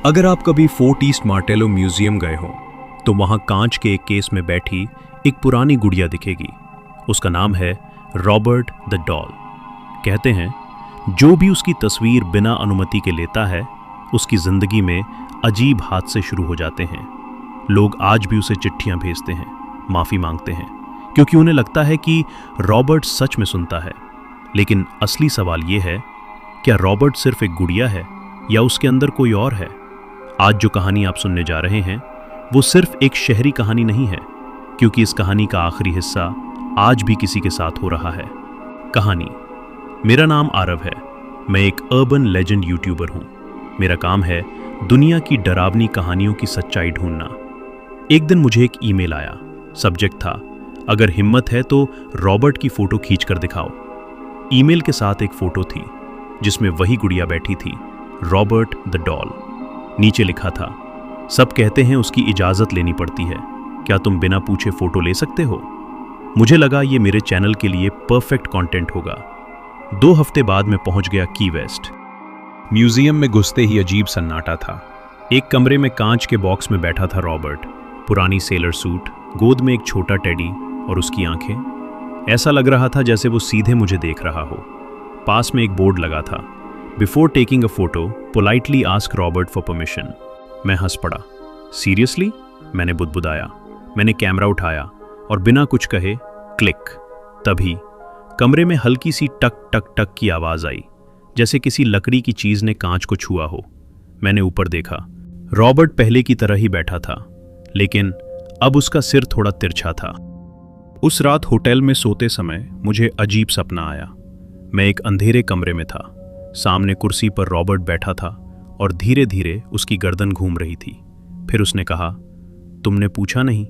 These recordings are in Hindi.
अगर आप कभी फोर्ट ईस्ट मार्टेलो म्यूजियम गए हो तो वहां कांच के एक केस में बैठी एक पुरानी गुड़िया दिखेगी। उसका नाम है रॉबर्ट द डॉल। कहते हैं जो भी उसकी तस्वीर बिना अनुमति के लेता है उसकी जिंदगी में अजीब हादसे शुरू हो जाते हैं। लोग आज भी उसे चिट्ठियां भेजते हैं, माफी मांगते हैं, क्योंकि उन्हें लगता है कि रॉबर्ट सच में सुनता है। लेकिन असली सवाल यह है, क्या रॉबर्ट सिर्फ एक गुड़िया है या उसके अंदर कोई और है? आज जो कहानी आप सुनने जा रहे हैं वो सिर्फ एक शहरी कहानी नहीं है, क्योंकि इस कहानी का आखिरी हिस्सा आज भी किसी के साथ हो रहा है। कहानी। मेरा नाम आरव है। मैं एक अर्बन लेजेंड यूट्यूबर हूं। मेरा काम है दुनिया की डरावनी कहानियों की सच्चाई ढूंढना। एक दिन मुझे एक ईमेल आया। सब्जेक्ट था, अगर हिम्मत है तो रॉबर्ट की फोटो खींच कर दिखाओ। ईमेल के साथ एक फोटो थी जिसमें वही गुड़िया बैठी थी, रॉबर्ट द डॉल। नीचे लिखा था, सब कहते हैं उसकी इजाजत लेनी पड़ती है, क्या तुम बिना पूछे फोटो ले सकते हो? मुझे लगा ये मेरे चैनल के लिए परफेक्ट कंटेंट होगा। 2 हफ्ते बाद मैं पहुंच गया की वेस्ट। म्यूजियम में घुसते ही अजीब सन्नाटा था। एक कमरे में कांच के बॉक्स में बैठा था रॉबर्ट, पुरानी सेलर सूट, गोद में एक छोटा टेडी और उसकी आंखें। ऐसा लग रहा था जैसे वो सीधे मुझे देख रहा हो। पास में एक बोर्ड लगा था, before taking a photo politely ask Robert for permission. मैं हंस पड़ा। सीरियसली? मैंने बुदबुदाया। मैंने कैमरा उठाया और बिना कुछ कहे क्लिक। तभी कमरे में हल्की सी टक टक टक की आवाज आई, जैसे किसी लकड़ी की चीज ने कांच को छुआ हो। मैंने ऊपर देखा। रॉबर्ट पहले की तरह ही बैठा था, लेकिन अब उसका सिर थोड़ा तिरछा था। उस रात होटल में सोते समय मुझे अजीब सपना आया। मैं एक अंधेरे कमरे में था। सामने कुर्सी पर रॉबर्ट बैठा था और धीरे धीरे उसकी गर्दन घूम रही थी। फिर उसने कहा, तुमने पूछा नहीं?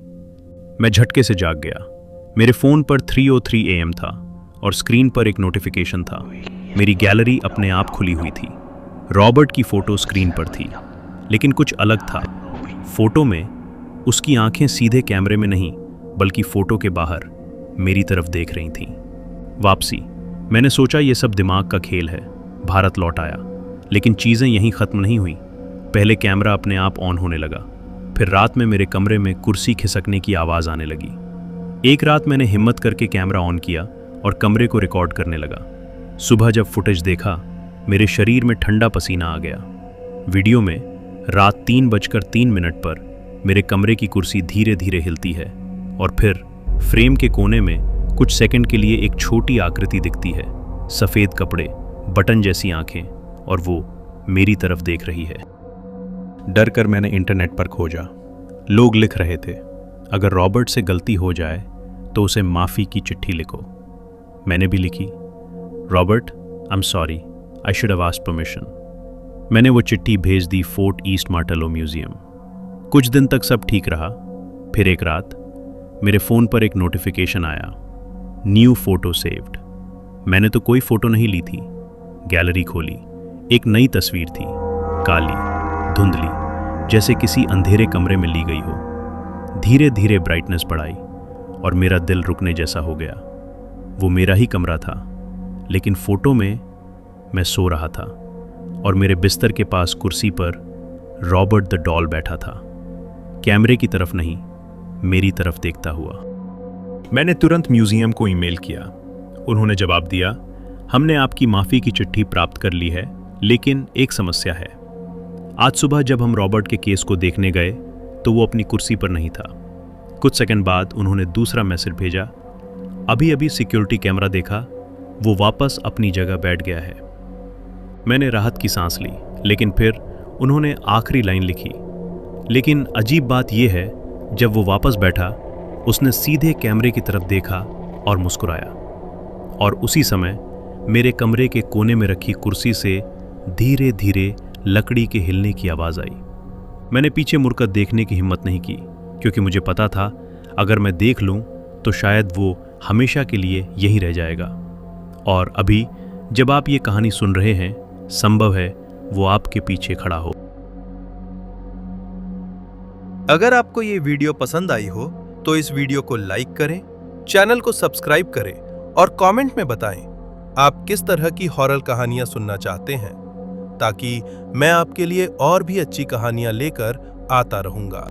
मैं झटके से जाग गया। मेरे फोन पर 3:03 AM था और स्क्रीन पर एक नोटिफिकेशन था। मेरी गैलरी अपने आप खुली हुई थी। रॉबर्ट की फोटो स्क्रीन पर थी, लेकिन कुछ अलग था। फोटो में उसकी आंखें सीधे कैमरे में नहीं, बल्कि फोटो के बाहर मेरी तरफ देख रही थीं। वापसी। मैंने सोचा ये सब दिमाग का खेल है। भारत लौट आया, लेकिन चीज़ें यहीं ख़त्म नहीं हुई। पहले कैमरा अपने आप ऑन होने लगा, फिर रात में मेरे कमरे में कुर्सी खिसकने की आवाज़ आने लगी। एक रात मैंने हिम्मत करके कैमरा ऑन किया और कमरे को रिकॉर्ड करने लगा। सुबह जब फुटेज देखा, मेरे शरीर में ठंडा पसीना आ गया। वीडियो में रात 3:03 पर मेरे कमरे की कुर्सी धीरे धीरे हिलती है और फिर फ्रेम के कोने में कुछ सेकंड के लिए एक छोटी आकृति दिखती है, सफ़ेद कपड़े, बटन जैसी आंखें, और वो मेरी तरफ देख रही है। डर कर मैंने इंटरनेट पर खोजा। लोग लिख रहे थे, अगर रॉबर्ट से गलती हो जाए तो उसे माफ़ी की चिट्ठी लिखो। मैंने भी लिखी, Robert, I am sorry, I should have asked permission. मैंने वो चिट्ठी भेज दी फोर्ट ईस्ट मार्टेलो म्यूजियम। कुछ दिन तक सब ठीक रहा। फिर एक रात मेरे फ़ोन पर एक नोटिफिकेशन आया, न्यू फोटो सेव्ड। मैंने तो कोई फ़ोटो नहीं ली थी। गैलरी खोली, एक नई तस्वीर थी, काली, धुंधली, जैसे किसी अंधेरे कमरे में ली गई हो। धीरे धीरे ब्राइटनेस बढ़ाई और मेरा दिल रुकने जैसा हो गया। वो मेरा ही कमरा था, लेकिन फोटो में मैं सो रहा था और मेरे बिस्तर के पास कुर्सी पर रॉबर्ट द डॉल बैठा था, कैमरे की तरफ नहीं, मेरी तरफ देखता हुआ। मैंने तुरंत म्यूजियम को ईमेल किया। उन्होंने जवाब दिया, हमने आपकी माफ़ी की चिट्ठी प्राप्त कर ली है, लेकिन एक समस्या है। आज सुबह जब हम रॉबर्ट के केस को देखने गए तो वो अपनी कुर्सी पर नहीं था। कुछ सेकंड बाद उन्होंने दूसरा मैसेज भेजा, अभी अभी सिक्योरिटी कैमरा देखा, वो वापस अपनी जगह बैठ गया है। मैंने राहत की सांस ली, लेकिन फिर उन्होंने आखिरी लाइन लिखी, लेकिन अजीब बात यह है, जब वो वापस बैठा उसने सीधे कैमरे की तरफ देखा और मुस्कुराया। और उसी समय मेरे कमरे के कोने में रखी कुर्सी से धीरे धीरे लकड़ी के हिलने की आवाज़ आई। मैंने पीछे मुड़कर देखने की हिम्मत नहीं की, क्योंकि मुझे पता था अगर मैं देख लूं तो शायद वो हमेशा के लिए यहीं रह जाएगा। और अभी जब आप ये कहानी सुन रहे हैं, संभव है वो आपके पीछे खड़ा हो। अगर आपको ये वीडियो पसंद आई हो तो इस वीडियो को लाइक करें, चैनल को सब्सक्राइब करें और कमेंट में बताएं आप किस तरह की हॉरर कहानियां सुनना चाहते हैं। ताकि मैं आपके लिए और भी अच्छी कहानियां लेकर आता रहूंगा।